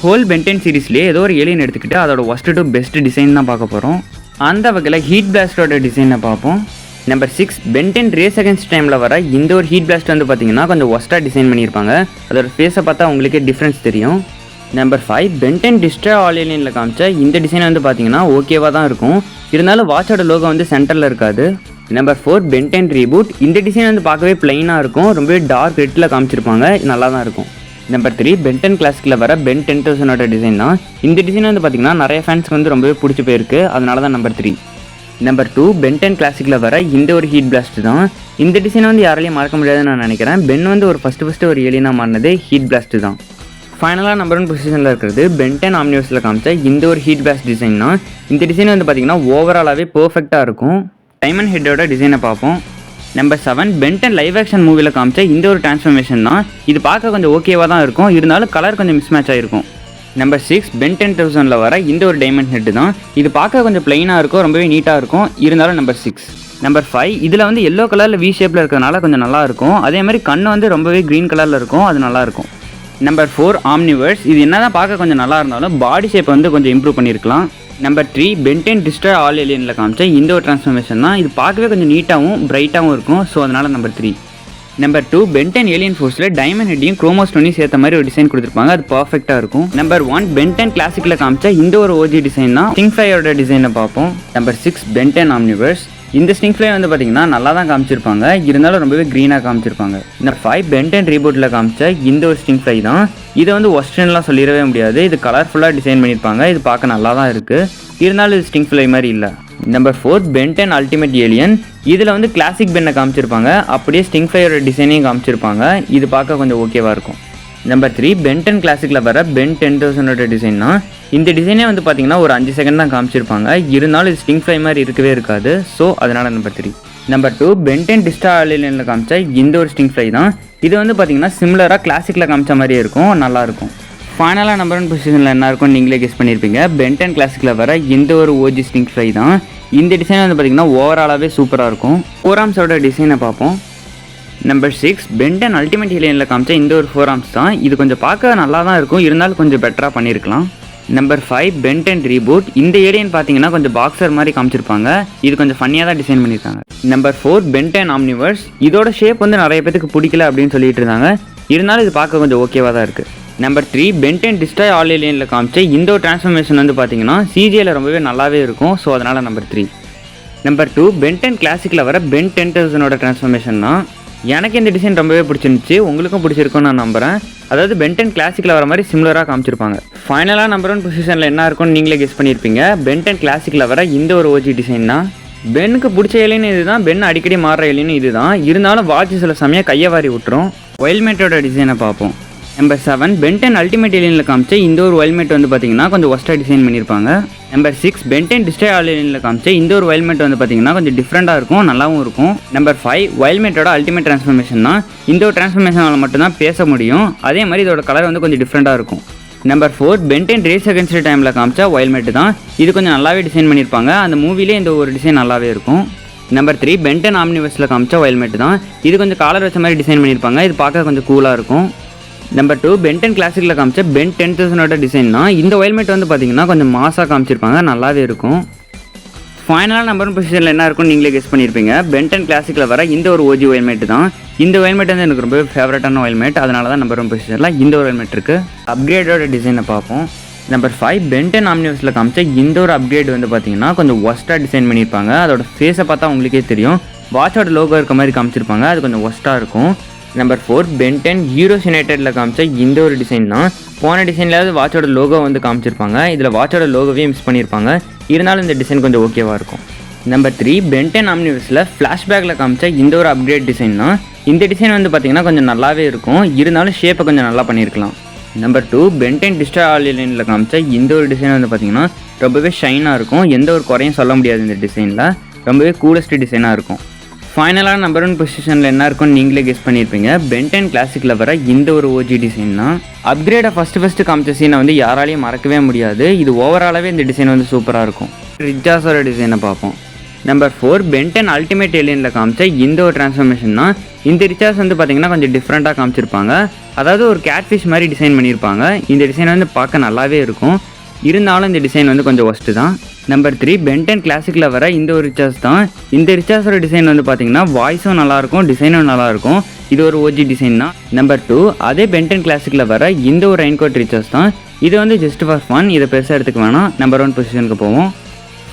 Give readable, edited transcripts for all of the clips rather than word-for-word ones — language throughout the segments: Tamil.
ஹோல் பென்டென் சீரிஸ்லேயே ஏதோ ஒரு ஏலியன் எடுத்துக்கிட்டு அதோட ஒஸ்ட் டு பெஸ்ட் டிசைன் தான் பார்க்க போகிறோம். அந்த வகையில் ஹீட் பிளாஸ்டோட டிசைனை பார்ப்போம். நம்பர் 6 பென்டென் ரேஸ் அகேன்ஸ்ட் டைமில் வர இந்த ஒரு ஹீட் பிளாஸ்ட் வந்து பார்த்தீங்கன்னா கொஞ்சம் ஒஸ்ட்டாக டிசைன் பண்ணியிருப்பாங்க. அதோட ஃபேஸை பார்த்தா உங்களுக்கே டிஃப்ரென்ஸ் தெரியும். நம்பர் 5 பென்டென் டிஸ்ட்ராய் ஆல் ஏலியனில் காமிச்ச இந்த டிசைன் வந்து பார்த்தீங்கன்னா ஓகேவாக தான் இருக்கும். இருந்தாலும் வாட்சோட லோகோ வந்து சென்டரில் இருக்காது. Number 4 pentene reboot. இந்த டிசைன் வந்து பார்க்கவே பிளைனாக இருக்கும். ரொம்பவே டார்க் ரெட்டில் காமிச்சிருப்பாங்க. நல்லா தான் இருக்கும். நம்பர் 3 பென்டென் கிளாசிக்கில் வர பென் 10,000 டிசைன் தான். இந்த டிசைன் வந்து பார்த்தீங்கன்னா நிறைய ஃபேன்ஸ்க்கு வந்து ரொம்பவே பிடிச்சி போயிருக்கு. அதனால தான் நம்பர் 3. நம்பர் 2 பென்டென் கிளாசிக்கில் வர இந்த ஒரு ஹீட் பிளாஸ்ட் தான். இந்த டிசைனை வந்து யாராலையும் மறக்க முடியாதுன்னு நான் நினைக்கிறேன். பென் வந்து ஒரு ஃபஸ்ட்டு ஒரு ஏலியனாக மாறினது ஹீட் பிளாஸ்ட் தான். ஃபைனலாக நம்பர் 1 பொசிஷனில் இருக்கிறது பென்டென் ஆம்னிவர்ஸில் காமிச்ச இந்த ஒரு ஹீட் பிளாஸ்ட் டிசைன் தான். இந்த டிசைன் வந்து பார்த்தீங்கன்னா ஓவராலாகவே பர்ஃபெக்டாக இருக்கும். டைமண்ட் ஹெட்டோட டிசைனை பார்ப்போம். நம்பர் 7 பென்டென் லைவ் ஆக்ஷன் மூவியில் காமிச்ச இந்த ஒரு டிரான்ஸ்ஃபர்மேஷன் தான். இது பார்க்க கொஞ்சம் ஓகேவாக தான் இருக்கும். இருந்தாலும் கலர் கொஞ்சம் மிஸ் மேட்ச் ஆகிருக்கும். நம்பர் 6 பென் 10,000 வர இந்த ஒரு டைமண்ட் ஹெட் தான். இது பார்க்க கொஞ்சம் பிளைனாக இருக்கும். ரொம்பவே நீட்டாக இருக்கும். இருந்தாலும் நம்பர் 6. நம்பர் 5 இதில் வந்து எல்லோ கலரில் வி ஷேப்பில் இருக்கிறதுனால கொஞ்சம் நல்லாயிருக்கும். அதே மாதிரி கண்ணு வந்து ரொம்பவே க்ரீன் கலரில் இருக்கும். அது நல்லாயிருக்கும். Number 4 Omniverse. இது என்ன தான் பார்க்க கொஞ்சம் நல்லா இருந்தாலும் பாடி ஷேப்பை வந்து கொஞ்சம் இம்ப்ரூவ் பண்ணியிருக்கலாம். நம்பர் 3 பென்டென் டிஸ்ட்ராய் ஆல் ஏலியனில் காமிச்ச இந்த ஒரு டிரான்ஸ்ஃபர்மேஷன் தான். இது பார்க்கவே கொஞ்சம் நீட்டாகவும் பிரைட்டாகவும் இருக்கும். ஸோ அதனால் நம்பர் 3. நம்பர் 2 பென்டென் ஏலியன் ஃபோர்ஸில் டைமண்ட் ஹெட்டையும் குரோமோஸ்டோனையும் சேர்த்த மாதிரி ஒரு டிசைன் கொடுத்துருப்பாங்க. அது பர்ஃபெக்டாக இருக்கும். நம்பர் 1 பென்டென் கிளாசிக்கில் காமிச்ச இந்த ஒரு ஓஜி டிசைன் தான். ஸ்டிங்ஃப்ளையோட டிசைனை பார்ப்போம். Number 6 pentene Omniverse. இந்த ஸ்டிங்ஃப்ளை வந்து பார்த்தீங்கன்னா நல்லா தான் காமிச்சிருப்பாங்க. இருந்தாலும் ரொம்பவே க்ரீனாக காமிச்சிருப்பாங்க. நம்பர் 5 பென்டென் ரீபூட்டில் காமிச்ச இந்த ஒரு ஸ்டிங்ஃப்ளை தான். இதை வந்து ஒஸ்டர்ன்லாம் சொல்லிடவே முடியாது. இது கலர்ஃபுல்லாக டிசைன் பண்ணியிருப்பாங்க. இது பார்க்க நல்லா தான் இருக்குது. இருந்தாலும் இது ஸ்டிங்ஃப்ளை மாதிரி இல்லை. Number 4 pentene ultimate alien. இதில் வந்து கிளாசிக் பென்னை காமிச்சிருப்பாங்க. அப்படியே ஸ்டிங்ஃப்ளையோட டிசைனையும் காமிச்சிருப்பாங்க. இது பார்க்க கொஞ்சம் ஓகேவாக இருக்கும். நம்பர் 3 பென்டென் கிளாசிக்கில் வர பென் 10,000 டிசைன் தான். இந்த டிசைனே வந்து பார்த்தீங்கன்னா ஒரு 5 செகண்ட் தான் காமிச்சிருப்பாங்க. இருந்தாலும் இது ஸ்டிங்ஃப்ளை மாதிரி இருக்கவே இருக்காது. ஸோ அதனால் நம்பர் 3. நம்பர் 2 பென்டென் டிஸ்ட்ராய் ஏலியனில் காமிச்ச இந்த ஒரு ஸ்டிங்ஃப்ளை தான். இது வந்து பார்த்தீங்கன்னா சிமிலராக கிளாசிக்கில் காமிச்ச மாதிரியே இருக்கும். நல்லாயிருக்கும். ஃபைனலாக நம்பர் 1 பொசிஷனில் என்ன இருக்கும்னு நீங்களே கெஸ் பண்ணியிருப்பீங்க. பென்டென் கிளாசிக்கில் வர இந்த ஒரு ஓஜி ஸ்டிங்ஃப்ளை தான். இந்த டிசைன் வந்து பார்த்தீங்கன்னா ஓவராலாகவே சூப்பராக இருக்கும். 4 ஆர்ம்ஸோட டிசைனை பார்ப்போம். நம்பர் 6 பென்டென் அல்டிமேட் ஏலியனில் காமிச்ச இந்த ஒரு 4 ஆர்ம்ஸ் தான். இது கொஞ்சம் பார்க்க நல்லா தான் இருக்கும். இருந்தாலும் கொஞ்சம் பெட்டராக பண்ணியிருக்கலாம். Number 5 pentene reboot. இந்த ஏலியன் பார்த்தீங்கன்னா கொஞ்சம் பாக்ஸர் மாதிரி காமிச்சிருப்பாங்க. இது கொஞ்சம் ஃபன்னியாக தான் டிசைன் பண்ணியிருக்காங்க. Number 4 pentene Omniverse. இதோட ஷேப் வந்து நிறைய பேருக்கு பிடிக்கல அப்படின்னு சொல்லிட்டு இருந்தாங்க. இருந்தாலும் இது பார்க்க கொஞ்சம் ஓகேவாக தான் இருக்குது. நம்பர் 3 பென்டென் டிஸ்ட்ராய் ஆல் ஏலியனில் காமிச்ச இந்த ஒரு டிரான்ஸ்ஃபர்மேஷன் வந்து பார்த்தீங்கன்னா சிஜியில் ரொம்பவே நல்லாவே இருக்கும். ஸோ அதனால் நம்பர் 3. நம்பர் 2 பென்டென் கிளாசிக்கில் வர பென் 10,000 டிரான்ஸ்ஃபர்மேஷன் தான். எனக்கு இந்த டிசைன் ரொம்பவே பிடிச்சிருந்துச்சு. உங்களுக்கும் பிடிச்சிருக்குன்னு நான் நம்புகிறேன். அதாவது பென்டென் கிளாசிக்கில் வர மாதிரி சிமிலராக காமிச்சிருப்பாங்க. ஃபைனலாக நம்பர் 1 பொசிஷனில் என்ன இருக்கும்னு நீங்களே கெஸ் பண்ணியிருப்பீங்க. பென்டென் கிளாசிக்கில் வர இந்த ஒரு ஓஜி டிசைன் தான். பென்னுக்கு பிடிச்ச ஏலியன் இது தான். பென் அடிக்கடி மாறுற ஏலியன் இது தான். இருந்தாலும் வாட்ச் சில சமயம் கையை வாரி விட்டுரும். ஒயில்மேட்டோட டிசைனை பார்ப்போம். நம்பர் 7 பென்டென் அல்டிமேட் ஏலியனில் காமிச்ச இந்த ஒரு ஒயில்மேட் வந்து பார்த்தீங்கன்னா கொஞ்சம் ஒஸ்ட்டாக டிசைன் பண்ணியிருப்பாங்க. நம்பர் 6 பென்டென் டிஸ்ட்ராய் ஆல் ஏலியனில் காமிச்ச இந்த ஒரு ஒயில்மேட் வந்து பார்த்தீங்கன்னா கொஞ்சம் டிஃப்ரெண்ட்டாக இருக்கும். நல்லாவும் இருக்கும். நம்பர் 5 ஒயில்மேட்டோட அல்டிமேட் டிரான்ஸ்ஃபர்மேஷன் தான். இந்த ஒரு டிரான்ஸ்ஃபர்மேஷனால் மட்டும்தான் பேச முடியும். அதே மாதிரி இதோட கலர் வந்து கொஞ்சம் டிஃப்ரெண்ட்டாக இருக்கும். நம்பர் 4 பென்டென் ரேஸ் அகேன்ஸ்ட் டைமில் காமிச்ச ஒயில்மேட் தான். இது கொஞ்சம் நல்லாவே டிசைன் பண்ணியிருப்பாங்க. அந்த மூவிலே இந்த ஒரு டிசைன் நல்லாவே இருக்கும். நம்பர் 3 பென்டென் ஆம்னிவர்ஸில் காமிச்ச ஒயில்மேட் தான். இது கொஞ்சம் காலர் வச்ச மாதிரி டிசைன் பண்ணியிருப்பாங்க. இது பார்க்க கொஞ்சம் கூலாக இருக்கும். நம்பர் 2 பென்டென் கிளாசிக்கில் காமிச்ச பென் 10,000 டிசைன் தான். இந்த ஒயில்மேட் வந்து பார்த்தீங்கன்னா கொஞ்சம் மாசாக காமிச்சிருப்பாங்க. நல்லாவே இருக்கும். ஃபைனலாக நம்பர் 1 பொசிஷனில் என்ன இருக்கும்னு நீங்களே கெஸ் பண்ணியிருப்பீங்க. பென்டென் கிளாசிக்கில் வர இந்த ஒரு ஓஜி ஒயில்மேட் தான். இந்த ஒயில்மேட் வந்து எனக்கு ரொம்ப ஃபேவரட்டான ஒயில்மேட். அதனால தான் நம்பர் 1 பொசிஷனில் இந்த ஒரு ஒயில்மேட் இருக்குது. அப்கிரேடோட டிசைனை பார்ப்போம். நம்பர் 5 பென்டென் ஆம்னிவர்ஸில் காமிச்ச இந்த ஒரு அப்கிரேட் வந்து பார்த்தீங்கன்னா கொஞ்சம் ஒஸ்ட்டாக டிசைன் பண்ணியிருப்பாங்க. அதோட ஃபேஸை பார்த்தா உங்களுக்கே தெரியும். வாட்சோட லோகோ இருக்க மாதிரி காமிச்சிருப்பாங்க. அது கொஞ்சம் ஒஸ்ட்டாக இருக்கும். நம்பர் 4 பென்டென் ஹீரோஸ் யுனைடெடில் காமிச்ச இந்த ஒரு டிசைன் தான். போன டிசைன்லேயாவது வாட்சோட லோகோ வந்து காமிச்சிருப்பாங்க. இதில் வாட்சோட லோகோவே மிஸ் பண்ணியிருப்பாங்க. இருந்தாலும் இந்த டிசைன் கொஞ்சம் ஓகேவாக இருக்கும். நம்பர் 3 பென்டென் ஆம்னிவர்ஸில் ஃப்ளாஷ்பேக்கில் காமிச்ச இந்த ஒரு அப்கிரேட் டிசைன் தான். இந்த டிசைன் வந்து பார்த்தீங்கன்னா கொஞ்சம் நல்லாவே இருக்கும். இருந்தாலும் ஷேப்பை கொஞ்சம் நல்லா பண்ணியிருக்கலாம். நம்பர் 2 பென்டென் டிஸ்ட்ராய் ஆல் ஏலியனில் காமிச்ச இந்த ஒரு டிசைன் வந்து பார்த்தீங்கன்னா ரொம்பவே ஷைனாக இருக்கும். எந்த ஒரு குறையும் சொல்ல முடியாது. இந்த டிசைனில் ரொம்பவே கூலஸ்ட் டிசைனாக இருக்கும். ஃபைனலாக நம்பர் 1 பொசிஷனில் என்ன இருக்கும்னு நீங்களே கெஸ் பண்ணியிருப்பீங்க. பென்டென் கிளாசிக்கில் வர இந்த ஒரு ஓஜி டிசைன் தான். அப்கிரேடை ஃபஸ்ட்டு காமிச்ச சீனை வந்து யாராலையும் மறக்கவே முடியாது. இது ஓவராலாகவே இந்த டிசைன் வந்து சூப்பராக இருக்கும். ரிஜாஸோட டிசைனை பார்ப்போம். நம்பர் 4 பென்டென் அல்டிமேட் ஏலியனில் காமிச்ச இந்த ஒரு டிரான்ஸ்ஃபர்மேஷன் தான். இந்த ரிச்சார்ஸ் வந்து பார்த்திங்கன்னா கொஞ்சம் டிஃப்ரெண்ட்டாக காமிச்சிருப்பாங்க. அதாவது ஒரு கேட்ஃபிஷ் மாதிரி டிசைன் பண்ணியிருப்பாங்க. இந்த டிசைன் வந்து பார்க்க நல்லாவே இருக்கும். இருந்தாலும் இந்த டிசைன் வந்து கொஞ்சம் ஒஸ்ட்டு தான். நம்பர் 3 பென்டென் கிளாசிக்கில் வர இந்த ஒரு ரிச்சார்ஸ் தான். இந்த ரிச்சார்ஸோட டிசைன் வந்து பார்த்திங்கன்னா வாய்ஸும் நல்லாயிருக்கும், டிசைனும் நல்லாயிருக்கும். இது ஒரு ஓஜி டிசைன் தான். நம்பர் 2 அதே பென்டென் கிளாசிக்கில் வர இந்த ஒரு ரெயின்கோட் ரிச்சார்ஸ் தான். இது வந்து ஜஸ்ட் ஃபார் ஃபன், இதை பெருசாக எடுத்துக்க வேணாம். நம்பர் 1 பொசிஷனுக்கு போவோம்.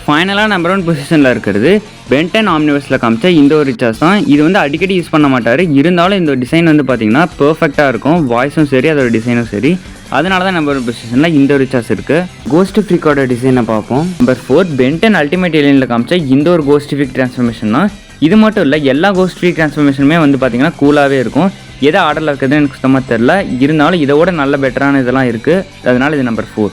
ஃபைனலாக நம்பர் 1 பொசிஷனில் இருக்கிறது பென்டென் ஆம்னிவர்ஸில் காமிச்ச இந்த ஒரு ரிச்சார்ஸ் தான். இது வந்து அடிக்கடி யூஸ் பண்ண மாட்டார். இருந்தாலும் இந்த டிசைன் வந்து பார்த்திங்கன்னா பர்ஃபெக்டாக இருக்கும். வாய்ஸும் சரி, அதோட டிசைனும் சரி. அதனால தான் நம்பர் 1 பொசிஷனில் இந்த ரிச்சார்ஸ் இருக்குது. கோஸ்ட் ஃப்ரீக்கோட டிசைனை பார்ப்போம். நம்பர் 4 பென்டென் அல்டிமேட் ஏலியனில் காமிச்ச இந்த ஒரு கோஸ்ட் ஃப்ரீக் டிரான்ஸ்ஃபர்மேஷன் தான். இது மட்டும் இல்லை, எல்லா கோஸ்ட் ஃப்ரீக் டிரான்ஸ்ஃபர்மேஷனுமே வந்து பார்த்திங்கன்னா கூலாகவே இருக்கும். எதை ஆர்டரில் இருக்கிறதுன்னு எனக்கு சுத்தமாக தெரில. இருந்தாலும் இதோட நல்ல பெட்டரான இதெல்லாம் இருக்குது. அதனால் இது number 4.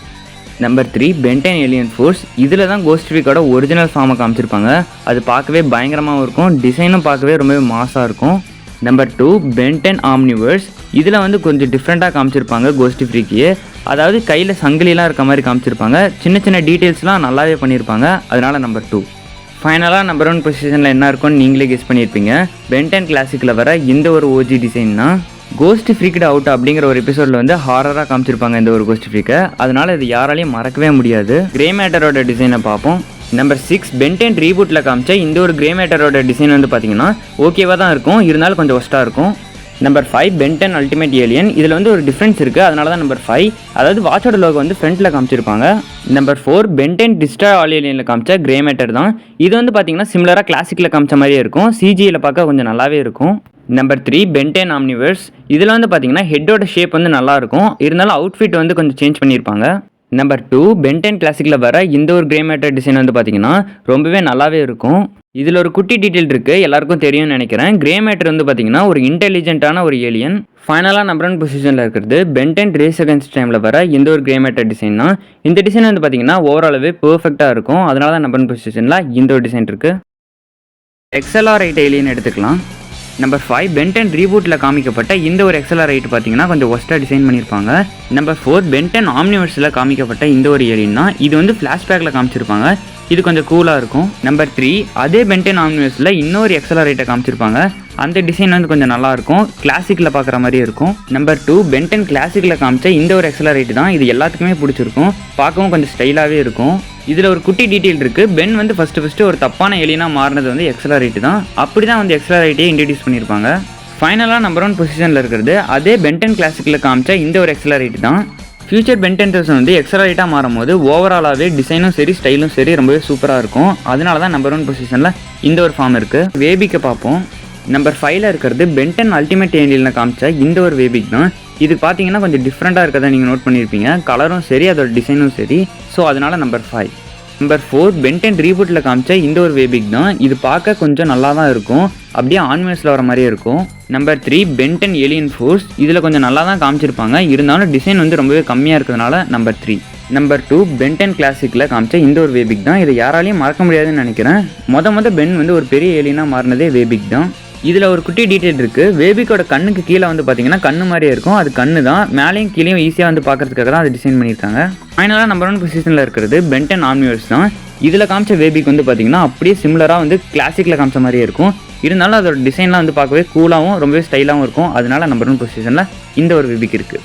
Number 3 pentene alien force. இதில் தான் கோஸ்ட் ஃப்ரீக்கோட ஒரிஜினல் ஃபார்மை காமிச்சிருப்பாங்க. அது பார்க்கவே பயங்கரமாகவும் இருக்கும். டிசைனும் பார்க்கவே ரொம்பவே மாஸாக இருக்கும். Number 2 pentene Omniverse. இதில் வந்து கொஞ்சம் டிஃப்ரெண்ட்டாக காமிச்சிருப்பாங்க கோஸ்ட் ஃப்ரீக்கியே. அதாவது கையில் சங்கிலிலாம் இருக்க மாதிரி காமிச்சிருப்பாங்க. சின்ன சின்ன டீட்டெயில்ஸ்லாம் நல்லாவே பண்ணியிருப்பாங்க. அதனால் நம்பர் 2. ஃபைனலாக நம்பர் 1 பொசிஷனில் என்ன இருக்கும்னு நீங்களே கெஸ் பண்ணியிருப்பீங்க. பென்டென் கிளாசிக்கில் வர இந்த ஒரு ஓஜி டிசைன் தான். கோஸ்ட் ஃப்ரீக்டு அவுட் அப்படிங்கிற ஒரு எபிசோடில் வந்து ஹாரராக காமிச்சிருப்பாங்க இந்த ஒரு கோஸ்ட் ஃப்ரீக்கை. அதனால் இது யாராலையும் மறக்கவே முடியாது. கிரே மேட்டரோட டிசைனை பார்ப்போம். நம்பர் 6 பென்டென் ரீபூட்டில் காமிச்ச இந்த ஒரு கிரே மேட்டரோட டிசைன் வந்து பார்த்தீங்கன்னா ஓகேவாக தான் இருக்கும். இருந்தாலும் கொஞ்சம் ஒஸ்ட்டாக இருக்கும். Number 5 pentene ultimate alien. இதில் வந்து ஒரு டிஃப்ரென்ஸ் இருக்குது. அதனால தான் நம்பர் 5. அதாவது வாட்சோட லோகோ வந்து ஃப்ரண்ட்டில் காமிச்சிருப்பாங்க. நம்பர் 4 பென்டென் டிஸ்ட்ராய் ஆல் ஏலியனில் காமிச்ச கிரே மேட்டர் தான். இது வந்து பார்த்தீங்கன்னா சிமிலராக கிளாசிக்கில் காமிச்ச மாதிரியே இருக்கும். சிஜியில் பார்க்க கொஞ்சம் நல்லாவே இருக்கும். Number 3 pentene Omniverse. இதில் வந்து பார்த்தீங்கன்னா ஹெட்டோட ஷேப் வந்து நல்லாயிருக்கும். இருந்தாலும் அவுட்ஃபிட் வந்து கொஞ்சம் சேஞ்ச் பண்ணியிருப்பாங்க. நம்பர் 2 பென்டென் கிளாசிக்கில் வர இந்த ஒரு கிரே மேட்டர் டிசைன் வந்து பார்த்தீங்கன்னா ரொம்பவே நல்லாவே இருக்கும். இதில் ஒரு குட்டி டீட்டெயில் இருக்குது, எல்லாருக்கும் தெரியும்னு நினைக்கிறேன். கிரே மேட்டர் வந்து பார்த்தீங்கன்னா ஒரு இன்டெலிஜென்ட்டான ஒரு ஏலியன். ஃபைனலாக நம்பர் 1 பொசிஷனில் இருக்கிறது பென்டென் ரேஸ் அகேன்ஸ்ட் டைமில் வர இந்த ஒரு கிரே மேட்டர் டிசைன் தான். இந்த டிசைன் வந்து பார்த்தீங்கன்னா ஓவராலவே பர்ஃபெக்டாக இருக்கும். அதனால தான் நம்பர் 1 பொசிஷனில் இந்த ஒரு டிசைன் இருக்குது. XLR8 ஏலியன் எடுத்துக்கலாம். நம்பர் 5 பென்டென் ரீபூட்டில் காமிக்கப்பட்ட இந்த ஒரு XLR8 பார்த்தீங்கன்னா கொஞ்சம் ஒஸ்ட்டாக டிசைன் பண்ணியிருப்பாங்க. நம்பர் 4 பென்டென் ஆம்னிவர்ஸில் காமிக்கப்பட்ட இந்த ஒரு ஏலியன் தான். இது வந்து ஃப்ளாஷ்பேக்கில் காமிச்சிருப்பாங்க. இது கொஞ்சம் கூலாக இருக்கும். நம்பர் 3 அதே பென்டென் ஆம்னிவர்ஸில் இன்னொரு XLR8 காமிச்சிருப்பாங்க. அந்த டிசைன் வந்து கொஞ்சம் நல்லாயிருக்கும். கிளாசிக்கில் பார்க்குற மாதிரியே இருக்கும். நம்பர் 2 பென்டென் கிளாசிக்கில் காமிச்ச இந்த ஒரு XLR8 தான். இது எல்லாத்துக்குமே பிடிச்சிருக்கும். பார்க்கவும் கொஞ்சம் ஸ்டைலாகவே இருக்கும். இதில் ஒரு குட்டி டீட்டெயில் இருக்குது. பென் வந்து ஃபஸ்ட்டு ஒரு தப்பான ஏலியனாக மாறினது வந்து XLR8 தான். அப்படி தான் வந்து XLR8 இன்ட்ரடியூஸ் பண்ணியிருப்பாங்க. ஃபைனலாக நம்பர் 1 பொசிஷனில் இருக்கிறது அதே பென்டென் கிளாசிக்கில் காமிச்ச இந்த ஒரு XLR8 தான். ஃபியூச்சர் பென்டென் வந்து XLR8 மாறும் போது ஓவராலாகவே டிசைனும் சரி, ஸ்டைலும் சரி ரொம்பவே சூப்பராக இருக்கும். அதனால தான் நம்பர் 1 பொசிஷனில் இந்த ஒரு ஃபார்ம் இருக்குது. வேபிக்கை பார்ப்போம். நம்பர் 5ல் இருக்கிறது பென்டென் அல்டிமேட் ஏலியனில் காமிச்ச இந்த ஒரு வேபிக் தான். இது பார்த்தீங்கன்னா கொஞ்சம் டிஃப்ரெண்ட்டாக இருக்கிறத நீங்கள் நோட் பண்ணியிருப்பீங்க. கலரும் சரி, அதோட டிசைனும் சரி. ஸோ அதனால் நம்பர் 5. நம்பர் 4 பென்டென் ரீபூட்டில் காமிச்ச இந்த ஒரு வேபிக் தான். இது பார்க்க கொஞ்சம் நல்லா தான் இருக்கும். அப்படியே ஆன்வேஸில் வர மாதிரியே இருக்கும். Number 3 pentene alien force. இதில் கொஞ்சம் நல்லா தான் காமிச்சிருப்பாங்க. இருந்தாலும் டிசைன் வந்து ரொம்பவே கம்மியாக இருக்கிறதுனால நம்பர் 3. நம்பர் 2 பென்டென் கிளாசிக்கில் காமிச்ச இந்த ஒரு வேபிக் தான். இதை யாராலையும் மறக்க முடியாதுன்னு நினைக்கிறேன். மொதல் பென் வந்து ஒரு பெரிய ஏலியனாக மாறினதே வேபிக் தான். இதில் ஒரு குட்டி டீட்டெயில் இருக்குது. வேபிக்கோட கண்ணுக்கு கீழே வந்து பார்த்தீங்கன்னா கண்ணு மாதிரியே இருக்கும். அது கண்ணு தான். மேலேயும் கீழேயும் ஈஸியாக வந்து பார்க்கறதுக்காக தான் அது டிசைன் பண்ணியிருக்காங்க. ஃபைனலாக நம்பர் 1 பொசிஷனில் இருக்கிறது பென்டென் ஆம்னிவர்ஸ் தான். இதில் காமிச்ச வேபிக் வந்து பார்த்தீங்கன்னா அப்படியே சிமிலராக வந்து கிளாசிக்கில் காமிச்ச மாதிரியே இருக்கும். இருந்தாலும் அதோட டிசைன்லாம் வந்து பார்க்கவே கூலாகவும் ரொம்பவே ஸ்டைலாகவும் இருக்கும். அதனால நம்பர் 1 பொசிஷனில் இந்த ஒரு வேபிக் இருக்குது.